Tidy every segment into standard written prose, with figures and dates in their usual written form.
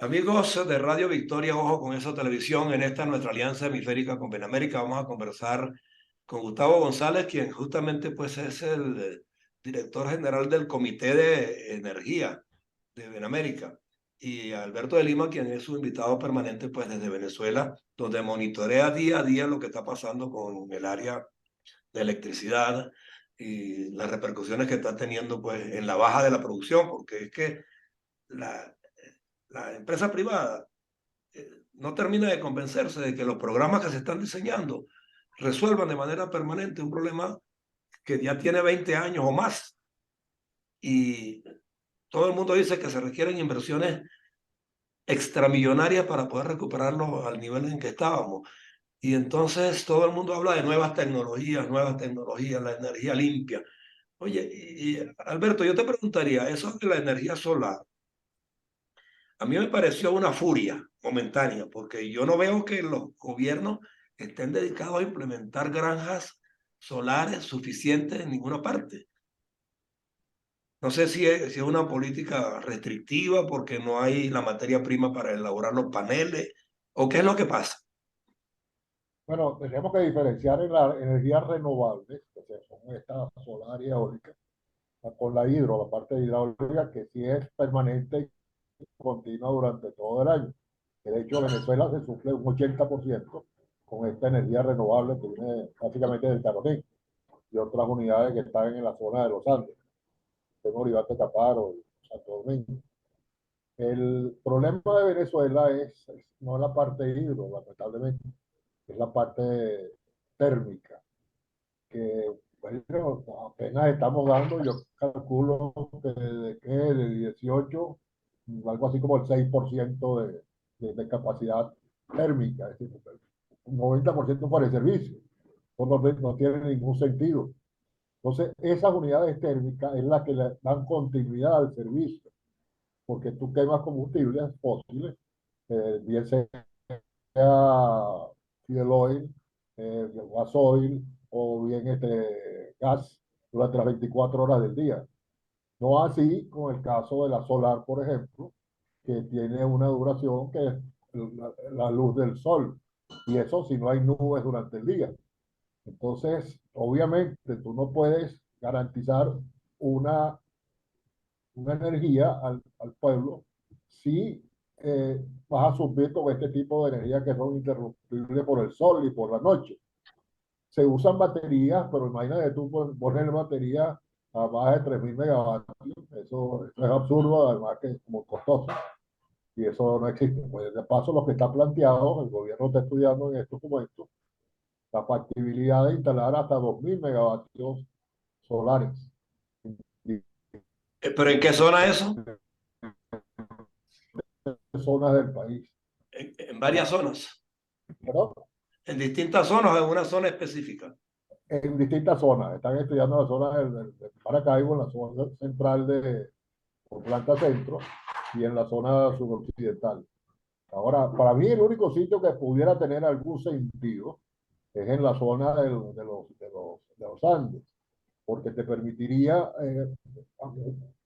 Amigos de Radio Victoria, ojo con eso televisión, en esta nuestra alianza hemisférica con Benamérica vamos a conversar con Gustavo González, quien justamente pues es el director general del Comité de Energía de Benamérica, y Alberto de Lima, quien es su invitado permanente pues desde Venezuela, donde monitorea día a día lo que está pasando con el área de electricidad y las repercusiones que está teniendo pues en la baja de la producción, porque es que la, la empresa privada no termina de convencerse de que los programas que se están diseñando resuelvan de manera permanente un problema que ya tiene 20 años o más. Y todo el mundo dice que se requieren inversiones extramillonarias para poder recuperarlo al nivel en que estábamos. Y entonces todo el mundo habla de nuevas tecnologías, la energía limpia. Oye, Alberto, yo te preguntaría, eso de la energía solar, a mí me pareció una furia momentánea, porque yo no veo que los gobiernos estén dedicados a implementar granjas solares suficientes en ninguna parte. No sé si es una política restrictiva porque no hay la materia prima para elaborar los paneles o qué es lo que pasa. Bueno, tenemos que diferenciar en las energías renovables, que son esta solar y eólica, con la la parte hidráulica, que sí es permanente y continua durante todo el año. De hecho, Venezuela se suple un 80% con esta energía renovable que viene básicamente del Caroní y otras unidades que están en la zona de los Andes, en Oribate Caparo y Santo Domingo. El problema de Venezuela es no la parte hidro, lamentablemente, es la parte térmica que bueno, apenas estamos dando, yo calculo de 18, algo así como el 6% de capacidad térmica, es decir, un 90% para el servicio. No tiene ningún sentido. Entonces, esas unidades térmicas es la que le dan continuidad al servicio, porque tú quemas combustibles fósiles, bien sea fuel oil, gasoil o bien gas durante las 24 horas del día. No así con el caso de la solar, por ejemplo, que tiene una duración que es la luz del sol. Y eso si no hay nubes durante el día. Entonces, obviamente, tú no puedes garantizar una una energía al pueblo si vas a suplir con este tipo de energía que son interrumpibles por el sol y por la noche. Se usan baterías, pero imagínate tú poner baterías a más de 3.000 megavatios. Eso es absurdo, además que es como costoso. Y eso no existe. Pues de paso, lo que está planteado, el gobierno está estudiando en estos momentos la factibilidad de instalar hasta 2.000 megavatios solares. Y ¿Pero en qué zona eso? zonas del país. En varias zonas, ¿Perdón? en distintas zonas o en una zona específica. En distintas zonas. Están estudiando la zona del Maracaibo, en la zona central de Planta Centro y en la zona suroccidental. Ahora, para mí el único sitio que pudiera tener algún sentido es en la zona de los Andes, porque te permitiría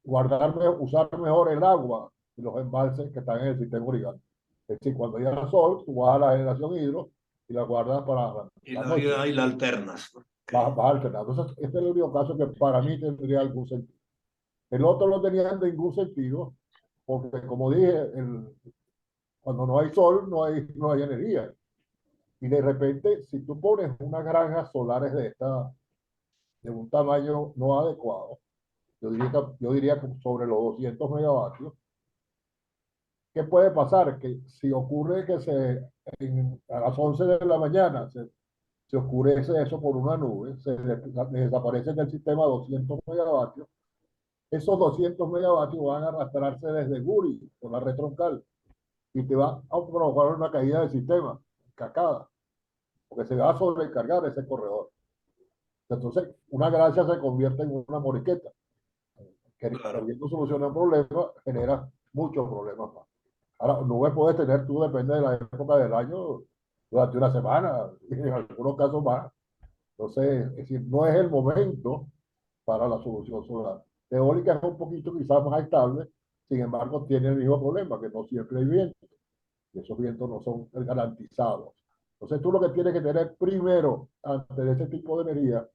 usar mejor el agua y los embalses que están en el sistema irrigable. Es decir, cuando llega el sol, tú vas a la generación hidro y la guardas para Y la la, noche. y la alternas, ¿no? Vas, Okay. vas alternando. Entonces, este es el único caso que para mí tendría algún sentido. El otro no tenía ningún sentido, porque como dije, cuando no hay sol, no hay energía. Y de repente, si tú pones unas granjas solares de un tamaño no adecuado, yo diría que sobre los 200 megavatios, ¿qué puede pasar? Que si ocurre que a las 11 de la mañana se oscurece eso por una nube, desaparece del sistema 200 megavatios. Esos 200 megavatios van a arrastrarse desde Guri por la red troncal y te va a provocar una caída del sistema, cascada, porque se va a sobrecargar ese corredor. Entonces, una gracia se convierte en una moriqueta. Claro. Queriendo solucionar un problema, genera muchos problemas más. Ahora, nubes puedes tener tú, depende de la época del año, durante una semana, y en algunos casos más. Entonces, es decir, no es el momento para la solución solar. Eólica es un poquito quizás más estable, Sin embargo, tiene el mismo problema, que no siempre hay viento, y esos vientos no son garantizados. Entonces tú lo que tienes que tener primero, antes de ese tipo de energía,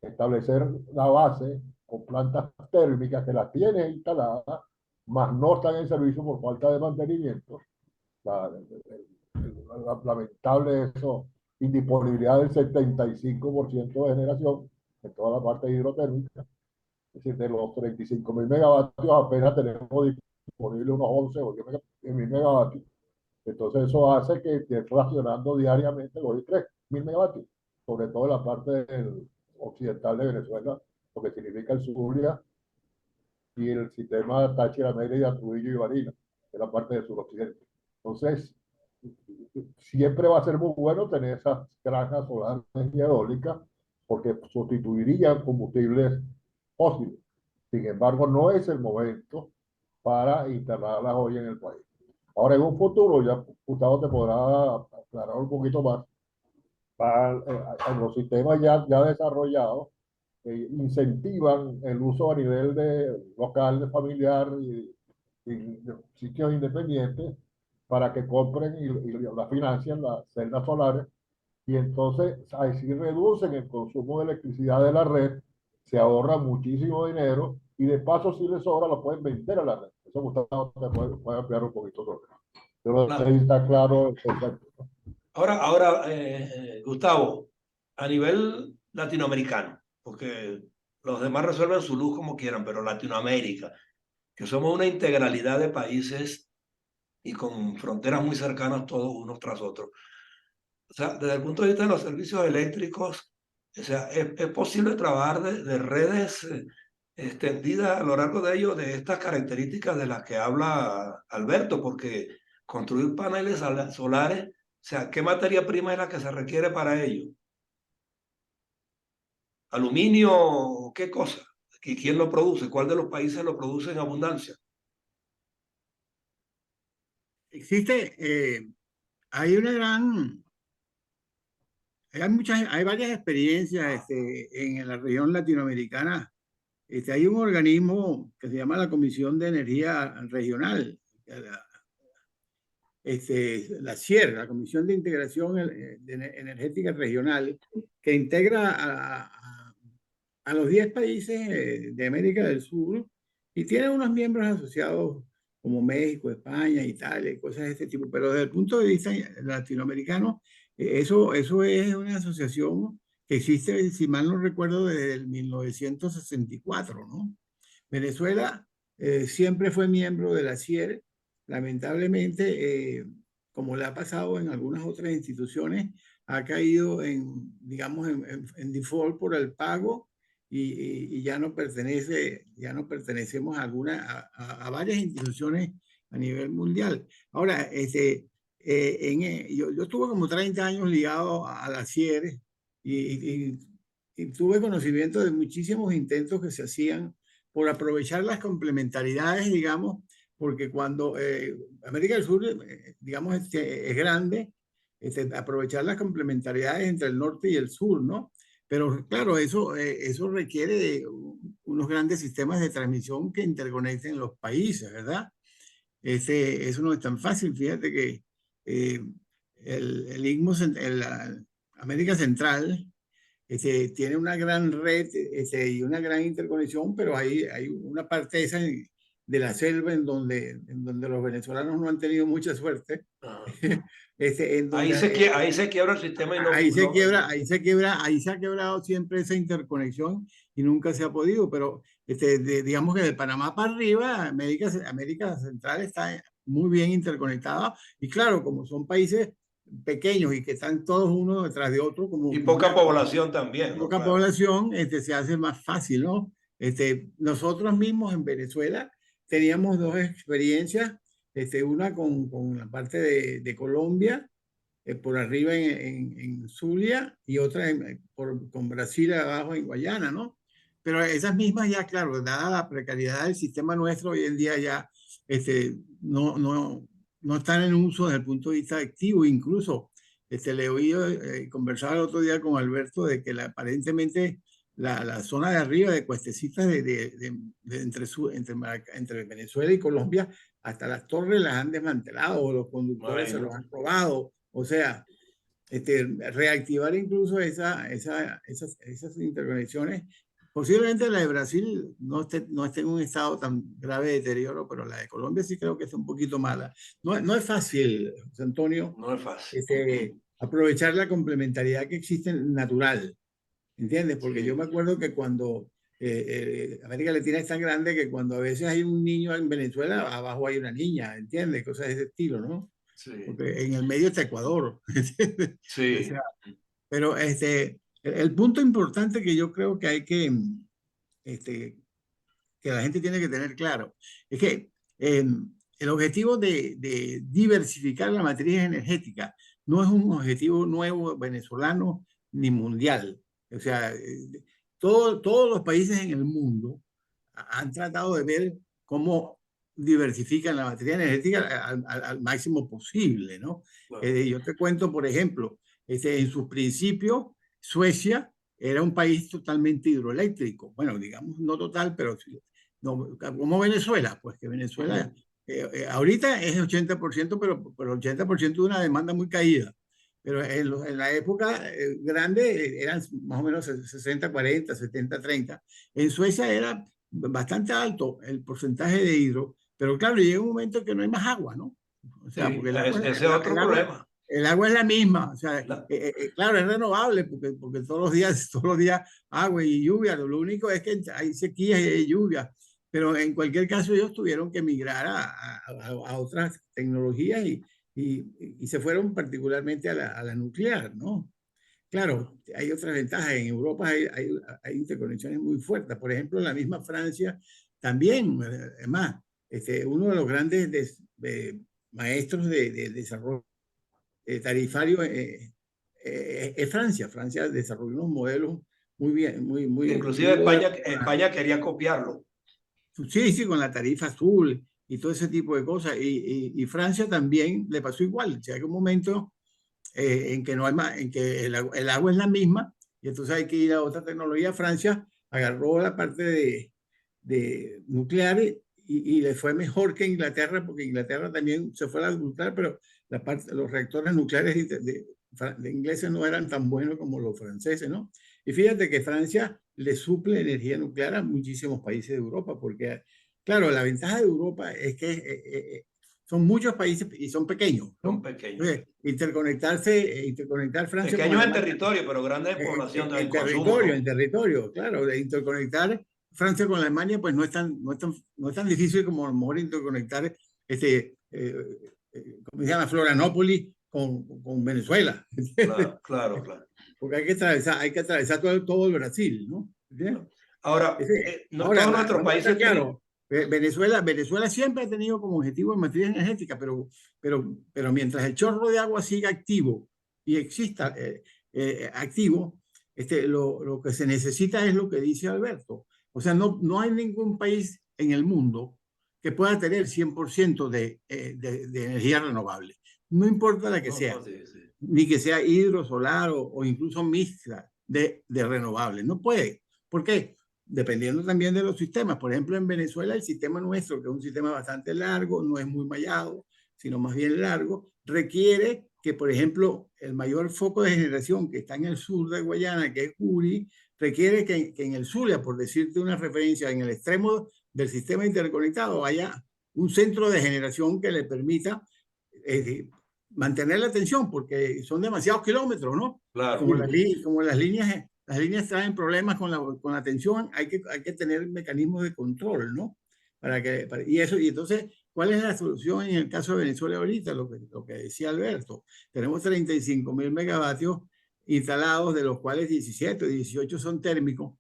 establecer la base con plantas térmicas que las tienes instaladas, más no están en servicio por falta de mantenimiento. La, lamentable eso, indisponibilidad del 75% de generación en toda la parte hidrotérmica. Es decir, de los 35.000 megavatios apenas tenemos disponible unos 11 o 10.000 megavatios. Entonces eso hace que esté racionando diariamente los 3.000 megavatios, sobre todo en la parte del occidental de Venezuela, lo que significa el Zulia y el sistema Táchira, Mérida, Trujillo y Barinas, que es la parte del suroccidente. Entonces, siempre va a ser muy bueno tener esas granjas solares y eólicas porque sustituirían combustibles fósiles. Sin embargo, no es el momento para instalarlas hoy en el país. Ahora, en un futuro, ya Gustavo te podrá aclarar un poquito más, para, en los sistemas ya desarrollados, incentivan el uso a nivel de local, de familiar y de sitios independientes para que compren y la financien las celdas solares y entonces así reducen el consumo de electricidad de la red, se ahorra muchísimo dinero y de paso si les sobra lo pueden vender a la red. Eso Gustavo te puede ampliar un poquito sobre eso. Yo no sé si Claro. está claro el concepto. Ahora, Gustavo, a nivel latinoamericano, porque los demás resuelven su luz como quieran, pero Latinoamérica, que somos una integralidad de países y con fronteras muy cercanas todos unos tras otros. O sea, desde el punto de vista de los servicios eléctricos, o sea, es posible trabajar de redes extendidas a lo largo de ellos de estas características de las que habla Alberto, porque construir paneles solares, o sea, ¿qué materia prima es la que se requiere para ello? ¿Aluminio? ¿Qué cosa? ¿Y quién lo produce? ¿Cuál de los países lo produce en abundancia? Existe, hay una gran, hay varias experiencias en la región latinoamericana. Hay un organismo que se llama la Comisión de Energía Regional, la CIER, la Comisión de Integración Energética Regional, que integra a los 10 países de América del Sur y tiene unos miembros asociados como México, España, Italia, y cosas de este tipo. Pero desde el punto de vista latinoamericano, eso es una asociación que existe, si mal no recuerdo, desde el 1964, ¿no? Venezuela siempre fue miembro de la CIER. Lamentablemente, como le ha pasado en algunas otras instituciones, ha caído en, digamos, en default por el pago y ya no ya no pertenecemos a a varias instituciones a nivel mundial. Ahora, yo estuve como 30 años ligado a la CIER y tuve conocimiento de muchísimos intentos que se hacían por aprovechar las complementariedades, digamos, porque cuando América del Sur, digamos, es grande, aprovechar las complementariedades entre el norte y el sur, ¿no? Pero claro, eso requiere de unos grandes sistemas de transmisión que interconecten los países, ¿verdad? Eso no es tan fácil. Fíjate que eh, el IGMO, América Central, tiene una gran red y una gran interconexión, pero hay una parte esa de la selva en donde los venezolanos no han tenido mucha suerte, Ah. en donde Ahí se quiebra el sistema y ahí se ha quebrado siempre esa interconexión y nunca se ha podido, pero digamos que de Panamá para arriba, América Central está muy bien interconectada y claro, como son países pequeños y que están todos uno detrás de otro, y poca población también, ¿no? poca Claro. población, se hace más fácil, ¿no? Nosotros mismos en Venezuela teníamos dos experiencias, una con la parte de Colombia, por arriba en Zulia, y otra con Brasil abajo en Guayana, ¿no? Pero esas mismas ya, claro, dada la precariedad del sistema nuestro hoy en día ya no están en uso desde el punto de vista activo, incluso le he oído conversar el otro día con Alberto de que aparentemente la zona de arriba de cuestecitas entre Venezuela y Colombia, hasta las torres las han desmantelado, los conductores se los han robado. O sea, reactivar incluso esas interconexiones. Posiblemente la de Brasil no esté en un estado tan grave de deterioro, pero la de Colombia sí creo que está un poquito mala. No es fácil, José Antonio, No es fácil. aprovechar la complementariedad que existe natural, ¿entiendes? Porque Sí. yo me acuerdo que cuando América Latina es tan grande que cuando a veces hay un niño en Venezuela, abajo hay una niña, ¿entiendes? Cosas de ese estilo, ¿no? Sí. Porque en el medio está Ecuador. ¿Entiendes? Sí. O sea, pero el punto importante que yo creo que hay que la gente tiene que tener claro es que el objetivo de diversificar la matriz energética no es un objetivo nuevo venezolano ni mundial. O sea, todos los países en el mundo han tratado de ver cómo diversifican la matriz energética al máximo posible, ¿no? Bueno. Yo te cuento, por ejemplo, en sus principios, Suecia era un país totalmente hidroeléctrico. Bueno, digamos, no total, pero no, como Venezuela, pues que Venezuela ahorita es 80%, pero el 80% de una demanda muy caída. Pero en la época grande eran más o menos 60-40, 70-30. En Suecia era bastante alto el porcentaje de hidro, pero claro, llega un momento que no hay más agua, ¿no? O sea, Sí, porque ese es otro problema. el agua es la misma, o sea, La- claro, es renovable porque todos los días agua y lluvia, lo único es que hay sequías y hay lluvia, pero en cualquier caso ellos tuvieron que migrar a otras tecnologías y se fueron particularmente a la nuclear, ¿no? Claro, hay otras ventajas. En Europa hay interconexiones muy fuertes. Por ejemplo, en la misma Francia también, además, uno de los grandes maestros de desarrollo tarifario es Francia. Francia desarrolló unos modelos muy bien, muy Inclusive buenos. España quería copiarlo. Sí, sí, con la tarifa azul y todo ese tipo de cosas. Y Francia también le pasó igual. O sea, hay un momento en que no hay más, en que el agua es la misma y entonces hay que ir a otra tecnología. Francia agarró la parte de nuclear y le fue mejor que Inglaterra, porque Inglaterra también se fue a la nuclear, pero los reactores nucleares de ingleses no eran tan buenos como los franceses, ¿no? Y fíjate que Francia le suple energía nuclear a muchísimos países de Europa, porque, claro, la ventaja de Europa es que son muchos países y son pequeños, ¿no? Son pequeños. Entonces, interconectar Francia con Pequeños en Alemania. territorio, pero grandes en población, en consumo, Territorio, ¿no? en territorio, claro. De interconectar Francia con Alemania, pues no es tan difícil como a lo mejor interconectar ¿cómo se llama? Florianópolis con Venezuela. Claro, claro, claro. Porque hay que atravesar todo el Brasil, ¿no? ¿Entiendes? Ahora, no todos nuestros vamos a estar países tienen. claro, Venezuela siempre ha tenido como objetivo en materia energética, pero mientras el chorro de agua siga activo y exista activo, lo que se necesita es lo que dice Alberto. O sea, no hay ningún país en el mundo que pueda tener 100% de energía renovable. No importa la que sea, ni que sea hidro, solar o incluso mixta de renovables. No puede. ¿Por qué? Dependiendo también de los sistemas. Por ejemplo, en Venezuela, el sistema nuestro, que es un sistema bastante largo, no es muy mallado, sino más bien largo, requiere que, por ejemplo, el mayor foco de generación que está en el sur de Guayana, que es Curi, requiere que en el Zulia, por decirte una referencia, en el extremo del sistema interconectado, haya un centro de generación que le permita mantener la tensión, porque son demasiados kilómetros, ¿no? Claro. Como las líneas traen problemas con la tensión, hay que tener mecanismos de control, ¿no? Y entonces, ¿cuál es la solución en el caso de Venezuela ahorita? Lo que decía Alberto. Tenemos 35.000 megavatios instalados, de los cuales 17 o 18 son térmicos.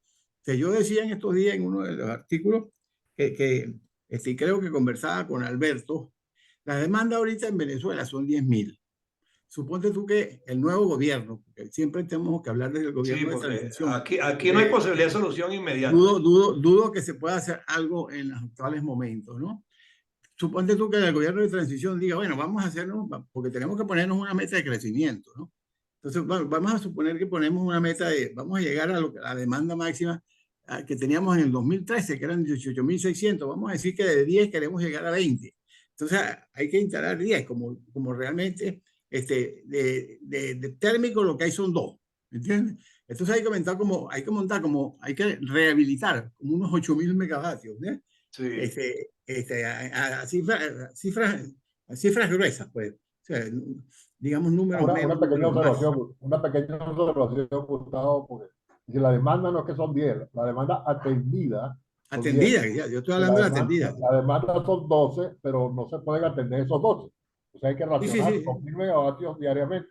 Que yo decía en estos días en uno de los artículos creo que conversaba con Alberto, la demanda ahorita en Venezuela son 10.000. Suponte tú que el nuevo gobierno, porque siempre tenemos que hablar del gobierno de transición. Aquí no hay posibilidad de solución inmediata. Dudo que se pueda hacer algo en los actuales momentos, ¿no? Suponte tú que el gobierno de transición diga, bueno, vamos a hacernos, porque tenemos que ponernos una meta de crecimiento, ¿no? Entonces, vamos a suponer que ponemos una meta vamos a llegar a la demanda máxima que teníamos en el 2013, que eran 18.600. Vamos a decir que de 10 queremos llegar a 20. Entonces, hay que instalar 10, como realmente de térmico lo que hay son 2, ¿entiendes? Entonces hay que rehabilitar como unos 8.000 megavatios, ¿no? Sí. A cifras gruesas, pues. O sea, digamos números Una menos, pequeña números más. observación, Gustavo, porque si la demanda no es que son 10, la demanda atendida son 10. Atendida, yo estoy hablando de atendida. La demanda son 12, pero no se pueden atender esos 12. O sea, hay que Sí, sí, racionar sí. 2.000 megavatios diariamente,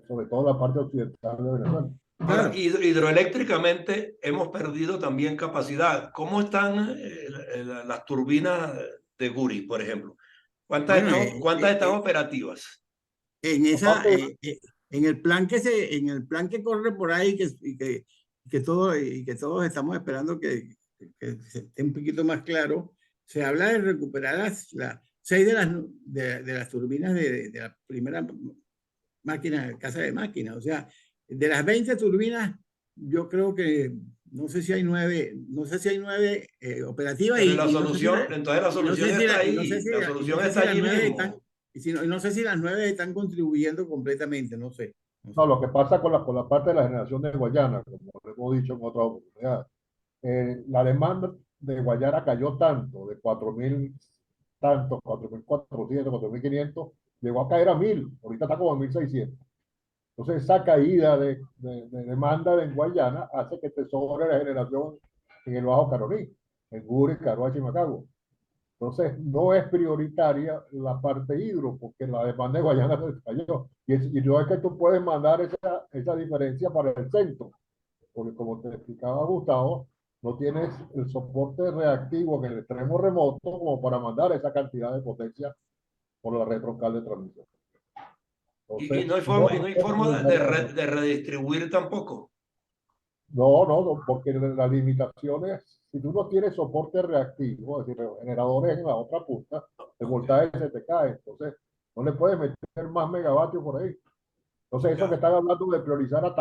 sobre todo en la parte occidental de Venezuela. Ahora, Claro. hidroeléctricamente hemos perdido también capacidad. ¿Cómo están las turbinas de Guri, por ejemplo? Bueno, ¿Cuántas están operativas? en esa, Aparte, en el plan que corre por ahí que todos estamos esperando que se esté un poquito más claro, se habla de recuperar las 6 de las turbinas de la primera máquina, casa de máquinas. O sea, de las 20 turbinas, yo creo que no sé si hay 9, no sé si hay 9 operativas Pero la y no sé si solución, entonces la solución está ahí, la y solución no sé si está las allí 9 están, mismo. y no sé si las 9 están contribuyendo completamente, no sé. No no, sé. lo que pasa con la parte de la generación de Guayana, como lo hemos dicho en otras oportunidades, la demanda de Guayana cayó tanto, de 4.000 tantos, 4.400, 4.500, llegó a caer a 1.000, ahorita está como en 1.600. Entonces, esa caída de demanda en Guayana hace que te sobre la generación en el Bajo Caroní, en Guri, Caroachi y Macagua. Entonces, no es prioritaria la parte hidro, porque la demanda de Guayana se cayó. Y no es que tú puedes mandar esa diferencia para el centro, porque como te explicaba Gustavo, no tienes el soporte reactivo en el extremo remoto como para mandar esa cantidad de potencia por la red troncal de transmisión. Y Entonces, no hay no forma, y no hay es forma prioritaria. de redistribuir tampoco. No, porque las limitaciones, si tú no tienes soporte reactivo, es decir, generadores en la otra punta, el Okay, voltaje se te cae. Entonces, no le puedes meter más megavatios por ahí. Entonces, eso que ya. están hablando de priorizar a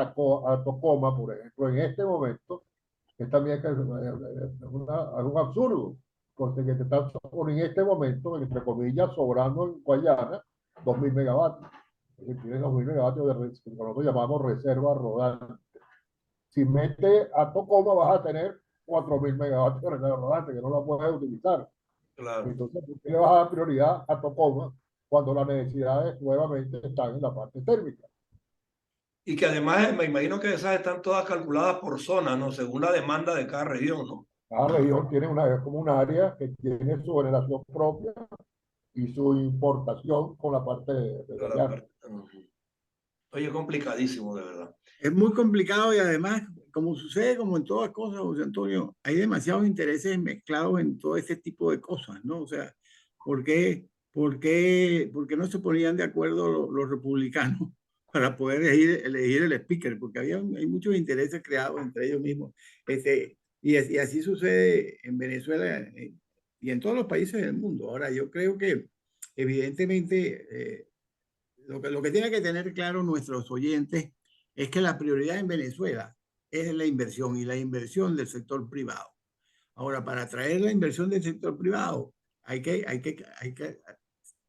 Tocoma, por ejemplo, en este momento, es también es un absurdo, porque que te están en este momento, entre comillas, sobrando en Guayana 2.000 megavatios. Es decir, tienes 2.000 megavatios que nosotros llamamos reserva rodante. Si metes a Tocoma vas a tener 4.000 megavatios de reserva rodante que no la puedes utilizar. Claro. Entonces, ¿por qué le vas a dar prioridad a Tocoma cuando las necesidades nuevamente están en la parte térmica? Y que además me imagino que esas están todas calculadas por zona, ¿no? Según la demanda de cada región, ¿no? Cada región tiene es como un área que tiene su generación propia y su importación con la parte de Toda la Guayana. parte. Ujú. Oye, complicadísimo, de verdad. Es muy complicado y además, como sucede como en todas cosas, José Antonio, hay demasiados intereses mezclados en todo este tipo de cosas, ¿no? O sea, ¿por qué no se ponían de acuerdo los republicanos para poder elegir el speaker? Porque hay muchos intereses creados entre ellos mismos. Y así sucede en Venezuela y en todos los países del mundo. Ahora, yo creo que evidentemente lo que tiene que tener claro nuestros oyentes es que la prioridad en Venezuela es la inversión y la inversión del sector privado. Ahora, para atraer la inversión del sector privado, hay que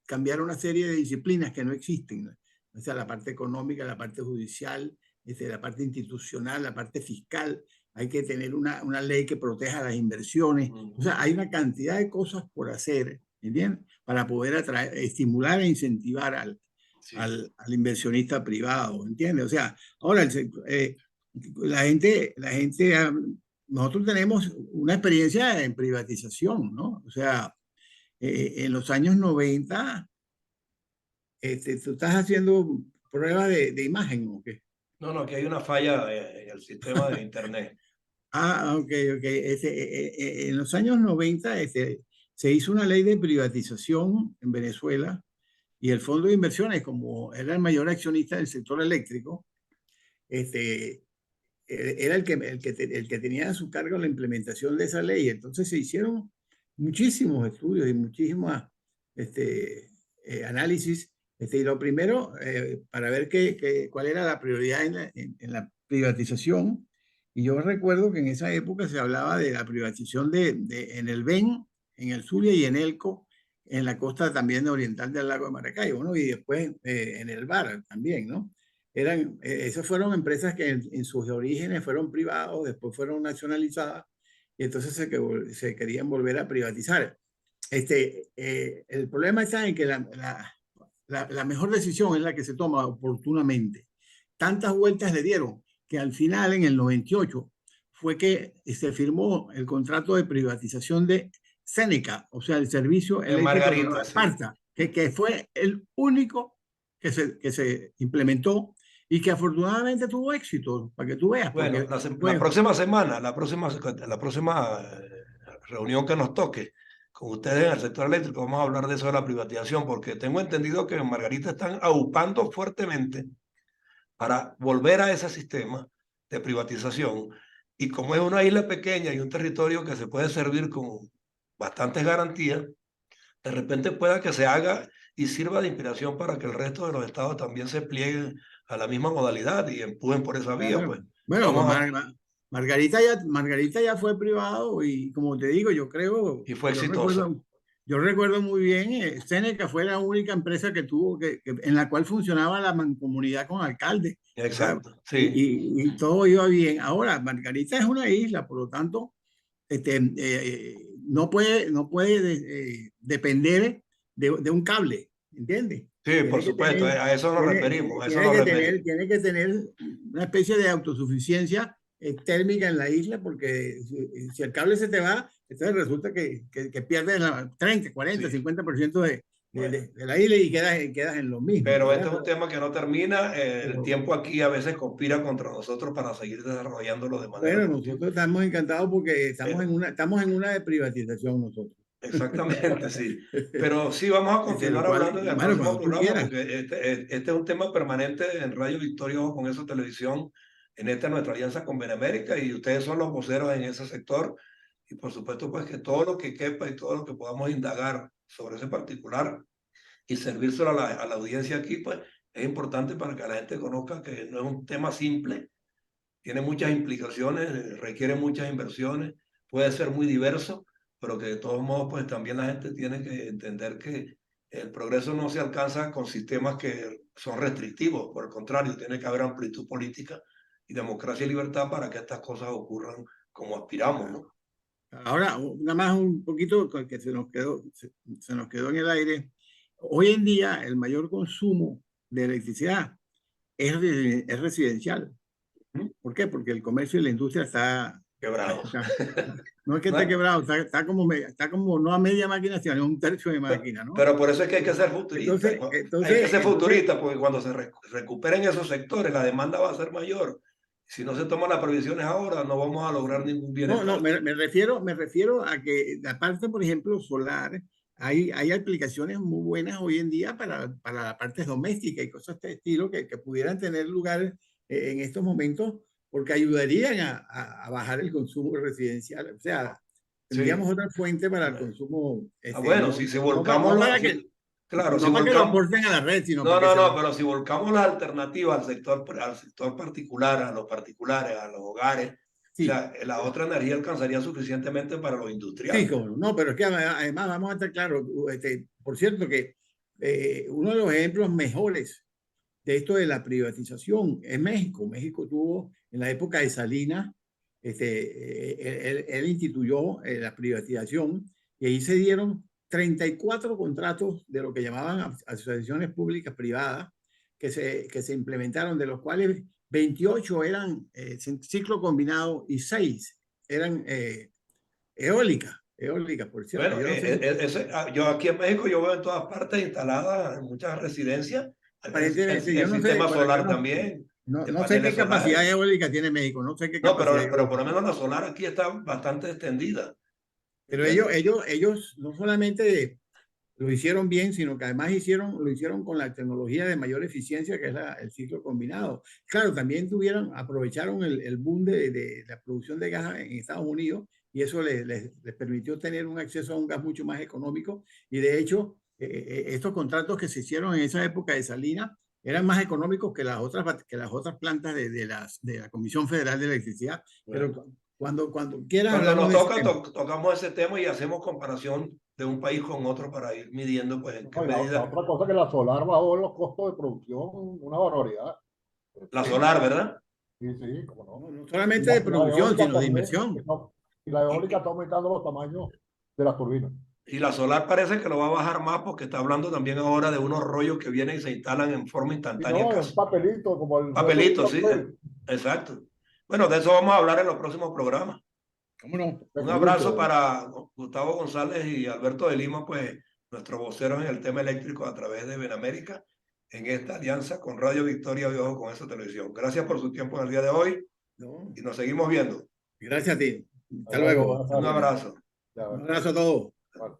cambiar una serie de disciplinas que no existen, ¿no? O sea, la parte económica, la parte judicial, la parte institucional, la parte fiscal. Hay que tener una ley que proteja las inversiones. O sea, hay una cantidad de cosas por hacer, ¿entiendes? Para poder atraer, estimular e incentivar Sí. al inversionista privado, ¿entiendes? O sea, ahora la gente, nosotros tenemos una experiencia en privatización, ¿no? O sea, en los años 90, tú estás haciendo pruebas de imagen, ¿o qué? No, no, aquí hay una falla en el sistema de Internet. Ah, ok, ok. En los años 90 se hizo una ley de privatización en Venezuela y el Fondo de Inversiones, como era el mayor accionista del sector eléctrico, este, era el que tenía a su cargo la implementación de esa ley. Entonces se hicieron muchísimos estudios y muchísimas análisis Y lo primero, para ver cuál era la prioridad en la privatización, y yo recuerdo que en esa época se hablaba de la privatización en el BEN, en el Zulia y en Elco, en la costa también oriental del lago de Maracaibo, ¿no? Y después en el VAR también, ¿no? Esas fueron empresas que en sus orígenes fueron privados, después fueron nacionalizadas, y entonces se querían volver a privatizar. El problema está en que la mejor decisión es la que se toma oportunamente. Tantas vueltas le dieron que al final, en el 98, fue que se firmó el contrato de privatización de Seneca, o sea, el servicio En eléctrico de Nueva Margarita, sí. Esparta, que fue el único que se implementó y que afortunadamente tuvo éxito, para que tú veas. Bueno, Porque la próxima semana, la próxima reunión que nos toque con ustedes en el sector eléctrico, vamos a hablar de eso de la privatización, porque tengo entendido que en Margarita están aupando fuertemente para volver a ese sistema de privatización. Y como es una isla pequeña y un territorio que se puede servir con bastantes garantías, de repente pueda que se haga y sirva de inspiración para que el resto de los estados también se plieguen a la misma modalidad y empujen por esa vía, pues. Bueno, Vamos a, Margarita ya fue privado y como te digo, y fue exitosa. yo recuerdo muy bien, Seneca fue la única empresa que tuvo, en la cual funcionaba la mancomunidad con alcalde. O sea, Exacto, sí. y todo iba bien. Ahora, Margarita es una isla, por lo tanto, no puede depender de un cable, ¿entiendes? Sí, por Tiene que supuesto, tener, a eso nos referimos, a eso tiene nos que referimos. tener una especie de autosuficiencia térmica en la isla, porque si el cable se te va, entonces resulta que pierdes 30, 40, Sí, 50% bueno. de la isla y quedas en lo mismo, Pero este ¿verdad? es un tema que no termina. El Pero, tiempo aquí a veces conspira contra nosotros para seguir desarrollándolo de manera bueno, continua. nosotros estamos encantados porque Pero, estamos en una de privatización nosotros. exactamente, sí. Pero sí, vamos a Lo continuar cual, hablando en el bueno, próximo cuando tú programa quieras. porque este es un tema permanente en Radio Victoria Ojo con Eso Televisión, en esta nuestra alianza con Benemérica y ustedes son los voceros en ese sector y por supuesto pues que todo lo que quepa y todo lo que podamos indagar sobre ese particular y servírselo a la audiencia aquí pues es importante para que la gente conozca que no es un tema simple, tiene muchas implicaciones, requiere muchas inversiones, puede ser muy diverso, pero que de todos modos, pues también la gente tiene que entender que el progreso no se alcanza con sistemas que son restrictivos, por el contrario, tiene que haber amplitud política y democracia y libertad para que estas cosas ocurran como aspiramos, ¿no? Ahora, nada más un poquito que se nos quedó en el aire. Hoy en día, el mayor consumo de electricidad es residencial. ¿Mm? ¿Por qué? Porque el comercio y la industria Quebrados. no es que esté ¿No? quebrado, está como no a media máquina, sino a un tercio de máquina, ¿no? Pero por eso es que hay que ser futurista. Entonces, Hay que ser entonces, futurista porque cuando se recuperen esos sectores, la demanda va a ser mayor. Si no se toman las previsiones ahora, no vamos a lograr ningún no, bienestar. me refiero a que la parte, por ejemplo, solar, hay aplicaciones muy buenas hoy en día para la parte doméstica y cosas de este estilo que pudieran tener lugar en estos momentos porque ayudarían a bajar el consumo residencial. O sea, tendríamos Sí. otra fuente para el consumo, Bueno, no, si no, no volcamos, claro, si para que lo volcamos, aporten a la red, sino no, para que no, se lo... no, pero si volcamos las alternativas al sector particular, a los particulares, a los hogares, o Sí, sea, la otra energía alcanzaría suficientemente para los sí, industriales. cómo no. No, pero es que además vamos a estar claros, por cierto que uno de los ejemplos mejores de esto de la privatización es México. México tuvo en la época de Salinas, él instituyó la privatización y ahí se dieron 34 contratos de lo que llamaban asociaciones públicas privadas que se implementaron, de los cuales 28 eran ciclo combinado y 6 eran eólicas, por cierto. Bueno, Yo no sé, yo aquí en México yo veo en todas partes instaladas en muchas residencias aparentemente, yo el no sé, sistema bueno, yo solar no, también, no, de no sé paneles qué capacidad solares. eólica tiene México, no sé qué No, capacidad pero por eólica. lo menos la solar aquí está bastante extendida. Pero ¿Entiendes? ellos no solamente lo hicieron bien, sino que además lo hicieron con la tecnología de mayor eficiencia, que es el ciclo combinado. Claro, también aprovecharon el boom de la producción de gas en Estados Unidos y eso les permitió tener un acceso a un gas mucho más económico y de hecho estos contratos que se hicieron en esa época de Salinas eran más económicos que las otras plantas de la Comisión Federal de Electricidad. Bueno. Pero cuando quieras Cuando hablamos nos de ese toca, tema. tocamos ese tema y hacemos comparación de un país con otro para ir midiendo pues en qué No, y la medida. otra cosa es que la solar bajó los costos de producción, una barbaridad. La solar, ¿verdad? Sí, sí, cómo no. No Y solamente de y la producción, eólica sino de también, inversión. y la eólica está aumentando los tamaños de las turbinas. Y la solar parece que lo va a bajar más porque está hablando también ahora de unos rollos que vienen y se instalan en forma Y instantánea en no, casa. un papelito, como el hueso de un Papelitos, sí, papel. exacto. Bueno, de eso vamos a hablar en los próximos programas. ¿Cómo no? Un abrazo Perfecto. para Gustavo González y Alberto de Lima, pues nuestros voceros en el tema eléctrico a través de Benamérica, en esta alianza con Radio Victoria y Ojo con esa televisión. Gracias por su tiempo en el día de hoy No, y nos seguimos viendo. gracias a ti. Hasta Hasta luego, luego. buenas Un tardes. abrazo. Ya, Un bueno. abrazo a todos. Bueno.